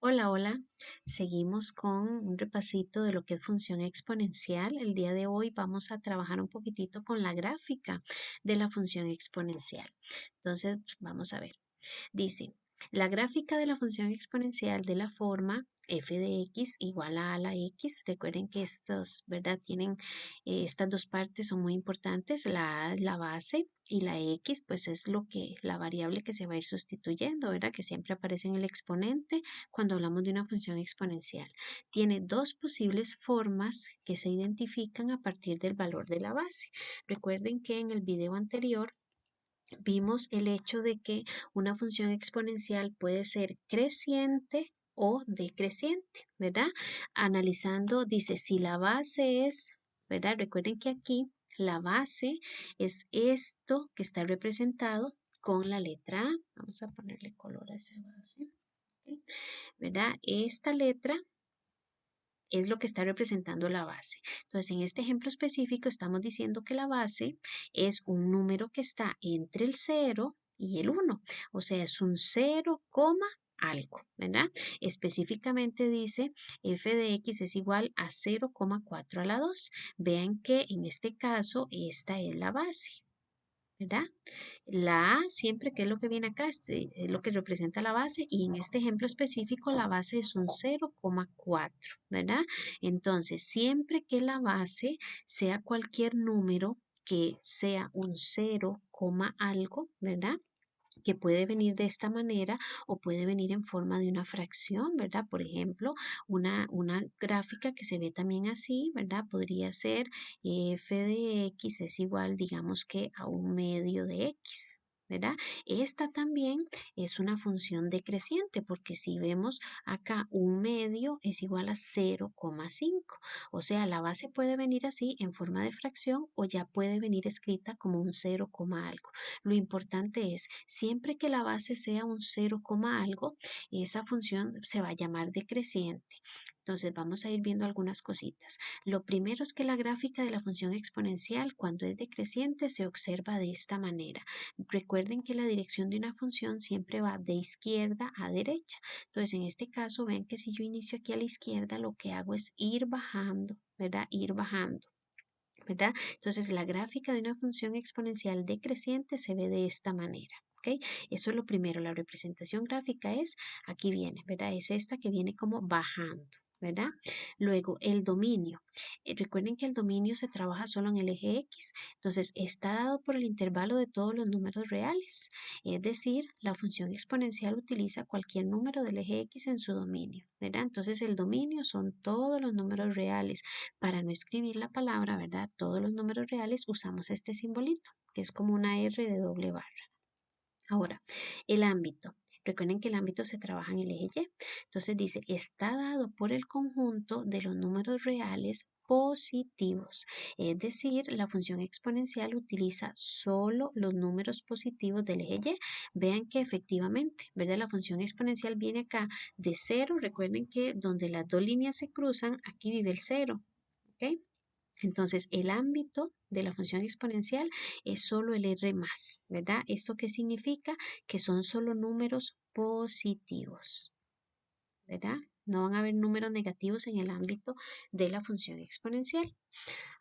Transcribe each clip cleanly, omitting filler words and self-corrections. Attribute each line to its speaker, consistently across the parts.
Speaker 1: Hola, hola. Seguimos con un repasito de lo que es función exponencial. El día de hoy vamos a trabajar un poquitito con la gráfica de la función exponencial. Entonces, vamos a ver. Dice, la gráfica de la función exponencial de la forma f de x igual a la x. Recuerden que estos, ¿verdad? Tienen estas dos partes son muy importantes. La a es la base y la x pues es la variable que se va a ir sustituyendo, ¿verdad? Que siempre aparece en el exponente cuando hablamos de una función exponencial. Tiene dos posibles formas que se identifican a partir del valor de la base. Recuerden que en el video anterior vimos el hecho de que una función exponencial puede ser creciente o decreciente, ¿verdad? Analizando, dice, si la base es, ¿verdad? Recuerden que aquí la base es esto que está representado con la letra A. Vamos a ponerle color a esa base, ¿ok? ¿Verdad? Esta letra es lo que está representando la base. Entonces, en este ejemplo específico estamos diciendo que la base es un número que está entre el 0 y el 1. O sea, es un 0, algo, ¿verdad? Específicamente dice f de x es igual a 0,4 a la 2. Vean que en este caso esta es la base, ¿verdad? La A siempre, ¿qué es lo que viene acá? Es lo que representa la base y en este ejemplo específico la base es un 0,4, ¿verdad? Entonces, siempre que la base sea cualquier número que sea un 0, algo, ¿verdad? Que puede venir de esta manera o puede venir en forma de una fracción, ¿verdad? Por ejemplo, una gráfica que se ve también así, ¿verdad? Podría ser f de x es igual, digamos que a un medio de x. ¿Verdad? Esta también es una función decreciente porque si vemos acá un medio es igual a 0,5. O sea, la base puede venir así en forma de fracción o ya puede venir escrita como un 0, algo. Lo importante es, siempre que la base sea un 0, algo, esa función se va a llamar decreciente. Entonces vamos a ir viendo algunas cositas. Lo primero es que la gráfica de la función exponencial cuando es decreciente se observa de esta manera. Recuerden que la dirección de una función siempre va de izquierda a derecha. Entonces en este caso ven que si yo inicio aquí a la izquierda lo que hago es ir bajando, ¿verdad? Ir bajando. ¿Verdad? Entonces, la gráfica de una función exponencial decreciente se ve de esta manera. ¿Ok? Eso es lo primero. La representación gráfica es, aquí viene, ¿verdad? Es esta que viene como bajando. ¿Verdad? Luego, el dominio. Recuerden que el dominio se trabaja solo en el eje X. Entonces, está dado por el intervalo de todos los números reales. Es decir, la función exponencial utiliza cualquier número del eje X en su dominio. ¿Verdad? Entonces, el dominio son todos los números reales. Para no escribir la palabra, ¿verdad? Todos los números reales usamos este simbolito, que es como una R de doble barra. Ahora, el ámbito. Recuerden que el ámbito se trabaja en el eje Y. Entonces dice, está dado por el conjunto de los números reales positivos. Es decir, la función exponencial utiliza solo los números positivos del eje Y. Vean que efectivamente, ¿verdad? La función exponencial viene acá de 0. Recuerden que donde las dos líneas se cruzan, aquí vive el 0. ¿Ok? Entonces, el ámbito de la función exponencial es solo el R más, ¿verdad? ¿Eso qué significa? Que son solo números positivos, ¿verdad? No van a haber números negativos en el ámbito de la función exponencial.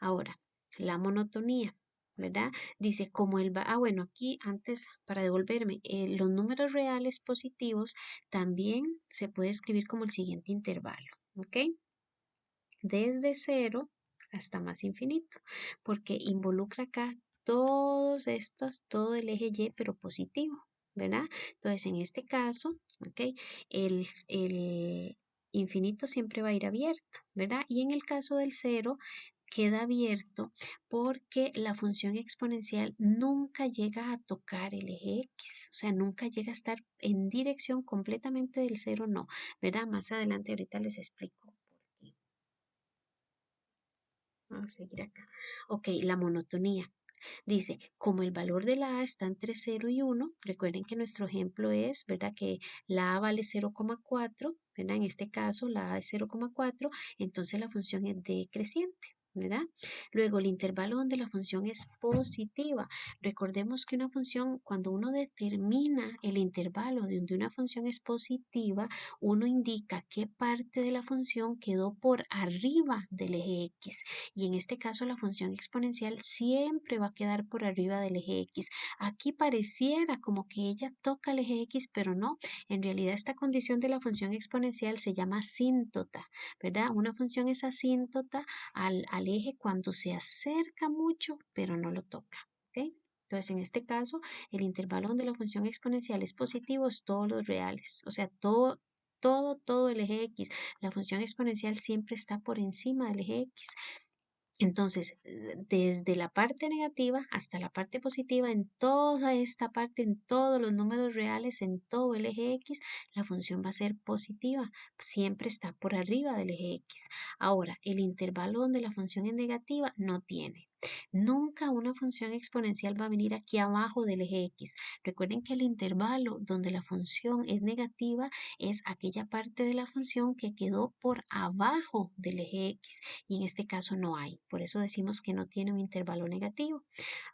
Speaker 1: Ahora, la monotonía. ¿Verdad? Dice como bueno, aquí antes para devolverme, los números reales positivos también se puede escribir como el siguiente intervalo, ¿ok? Desde 0 hasta más infinito, porque involucra acá todos estos, todo el eje Y, pero positivo, ¿verdad? Entonces, en este caso, ¿ok? El infinito siempre va a ir abierto, ¿verdad? Y en el caso del 0, queda abierto porque la función exponencial nunca llega a tocar el eje X, o sea, nunca llega a estar en dirección completamente del 0, no, ¿verdad? Más adelante ahorita les explico por qué. Vamos a seguir acá. Ok, la monotonía. Dice, como el valor de la A está entre 0 y 1, recuerden que nuestro ejemplo es, ¿verdad? Que la A vale 0,4, ¿verdad? En este caso la A es 0,4, entonces la función es decreciente, ¿verdad? Luego el intervalo donde la función es positiva. Recordemos que una función, cuando uno determina el intervalo de donde una función es positiva, uno indica qué parte de la función quedó por arriba del eje X. Y en este caso la función exponencial siempre va a quedar por arriba del eje X. Aquí pareciera como que ella toca el eje X, pero no. En realidad esta condición de la función exponencial se llama asíntota, ¿verdad? Una función es asíntota al eje cuando se acerca mucho, pero no lo toca. ¿Ok? Entonces, en este caso, el intervalo donde la función exponencial es positivo es todos los reales, o sea, todo el eje X. La función exponencial siempre está por encima del eje X. Entonces, desde la parte negativa hasta la parte positiva, en toda esta parte, en todos los números reales, en todo el eje X, la función va a ser positiva. Siempre está por arriba del eje X. Ahora, el intervalo donde la función es negativa no tiene. Nunca una función exponencial va a venir aquí abajo del eje X. Recuerden que el intervalo donde la función es negativa es aquella parte de la función que quedó por abajo del eje X y en este caso no hay. Por eso decimos que no tiene un intervalo negativo.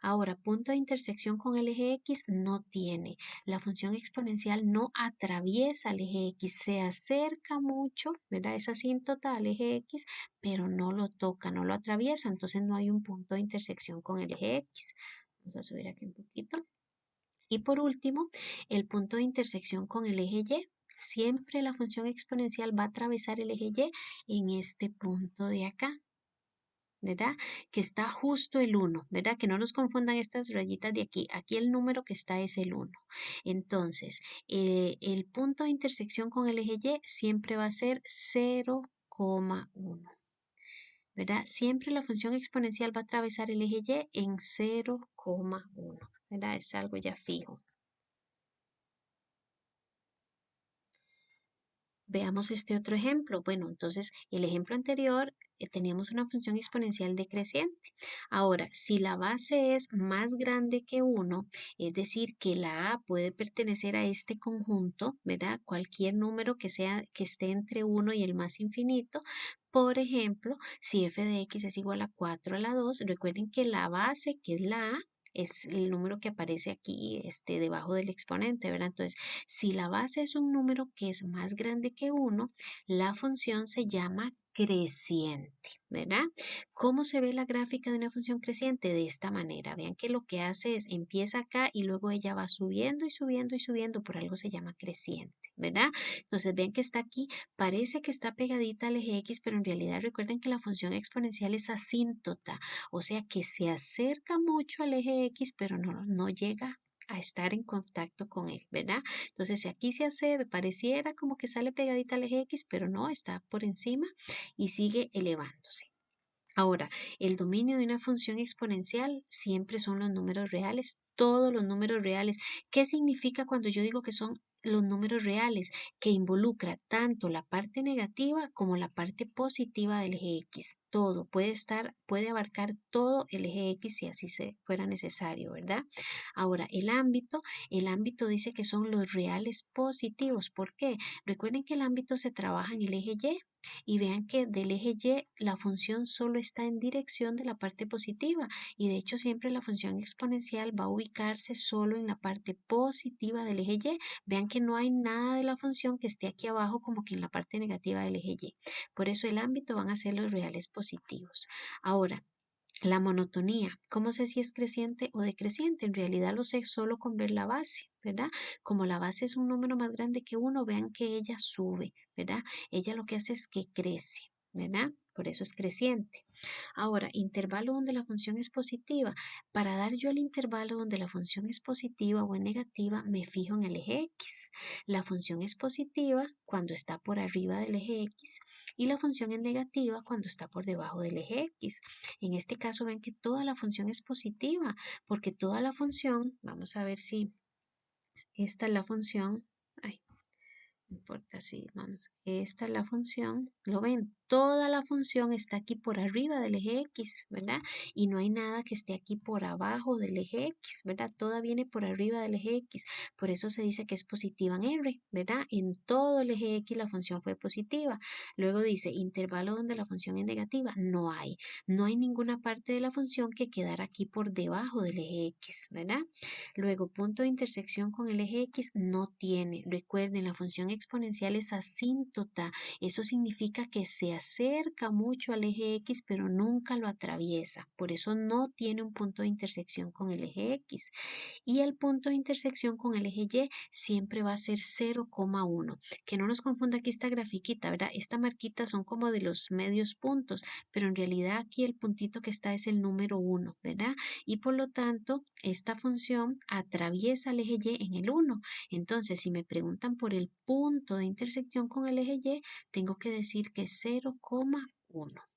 Speaker 1: Ahora, punto de intersección con el eje X no tiene. La función exponencial no atraviesa el eje X, se acerca mucho, ¿verdad? Es asíntota al eje X, pero no lo toca, no lo atraviesa, entonces no hay un punto de intersección con el eje X. Vamos a subir aquí un poquito. Y por último, el punto de intersección con el eje Y. Siempre la función exponencial va a atravesar el eje Y en este punto de acá. ¿Verdad? Que está justo el 1, ¿verdad? Que no nos confundan estas rayitas de aquí. Aquí el número que está es el 1. Entonces, el punto de intersección con el eje Y siempre va a ser 0,1. ¿Verdad? Siempre la función exponencial va a atravesar el eje Y en 0,1. ¿Verdad? Es algo ya fijo. Veamos este otro ejemplo. Bueno, entonces el ejemplo anterior teníamos una función exponencial decreciente. Ahora, si la base es más grande que 1, es decir, que la a puede pertenecer a este conjunto, ¿verdad? Cualquier número que sea que esté entre 1 y el más infinito. Por ejemplo, si f de x es igual a 4 a la 2, recuerden que la base, que es la a, es el número que aparece aquí debajo del exponente, ¿verdad? Entonces, si la base es un número que es más grande que 1, la función se llama creciente, ¿verdad? ¿Cómo se ve la gráfica de una función creciente? De esta manera. Vean que lo que hace es empieza acá y luego ella va subiendo y subiendo y subiendo, por algo se llama creciente, ¿verdad? Entonces ven que está aquí, parece que está pegadita al eje X, pero en realidad recuerden que la función exponencial es asíntota, o sea que se acerca mucho al eje X, pero no llega a estar en contacto con él, ¿verdad? Entonces, si aquí se hace, pareciera como que sale pegadita al eje X, pero no, está por encima y sigue elevándose. Ahora, el dominio de una función exponencial siempre son los números reales, todos los números reales. ¿Qué significa cuando yo digo que son los números reales? Que involucra tanto la parte negativa como la parte positiva del eje X. Todo puede abarcar todo el eje X si así se fuera necesario, ¿verdad? Ahora, el ámbito dice que son los reales positivos. ¿Por qué? Recuerden que el ámbito se trabaja en el eje Y y vean que del eje Y la función solo está en dirección de la parte positiva y de hecho siempre la función exponencial va a ubicarse solo en la parte positiva del eje Y. Vean que no hay nada de la función que esté aquí abajo como que en la parte negativa del eje Y. Por eso el ámbito van a ser los reales positivos. Ahora, la monotonía, ¿cómo sé si es creciente o decreciente? En realidad lo sé solo con ver la base, ¿verdad? Como la base es un número más grande que 1, vean que ella sube, ¿verdad? Ella lo que hace es que crece, ¿verdad? Por eso es creciente. Ahora, intervalo donde la función es positiva. Para dar yo el intervalo donde la función es positiva o es negativa, me fijo en el eje X. La función es positiva cuando está por arriba del eje X y la función es negativa cuando está por debajo del eje X. En este caso ven que toda la función es positiva porque toda la función, vamos a ver si esta es la función, ay, no importa si, vamos, esta es la función, ¿lo ven? toda la función está aquí por arriba del eje X, ¿verdad? Y no hay nada que esté aquí por abajo del eje X, ¿verdad? Toda viene por arriba del eje X. Por eso se dice que es positiva en R, ¿verdad? En todo el eje X la función fue positiva. Luego dice intervalo donde la función es negativa. No hay. No hay ninguna parte de la función que quedara aquí por debajo del eje X, ¿verdad? Luego, punto de intersección con el eje X no tiene. Recuerden, la función exponencial es asíntota. Eso significa que se acerca mucho al eje X, pero nunca lo atraviesa. Por eso no tiene un punto de intersección con el eje X. Y el punto de intersección con el eje Y siempre va a ser 0,1. Que no nos confunda aquí esta grafiquita, ¿verdad? Esta marquita son como de los medios puntos, pero en realidad aquí el puntito que está es el número 1, ¿verdad? Y por lo tanto, esta función atraviesa el eje Y en el 1. Entonces, si me preguntan por el punto de intersección con el eje Y, tengo que decir que es 0,1.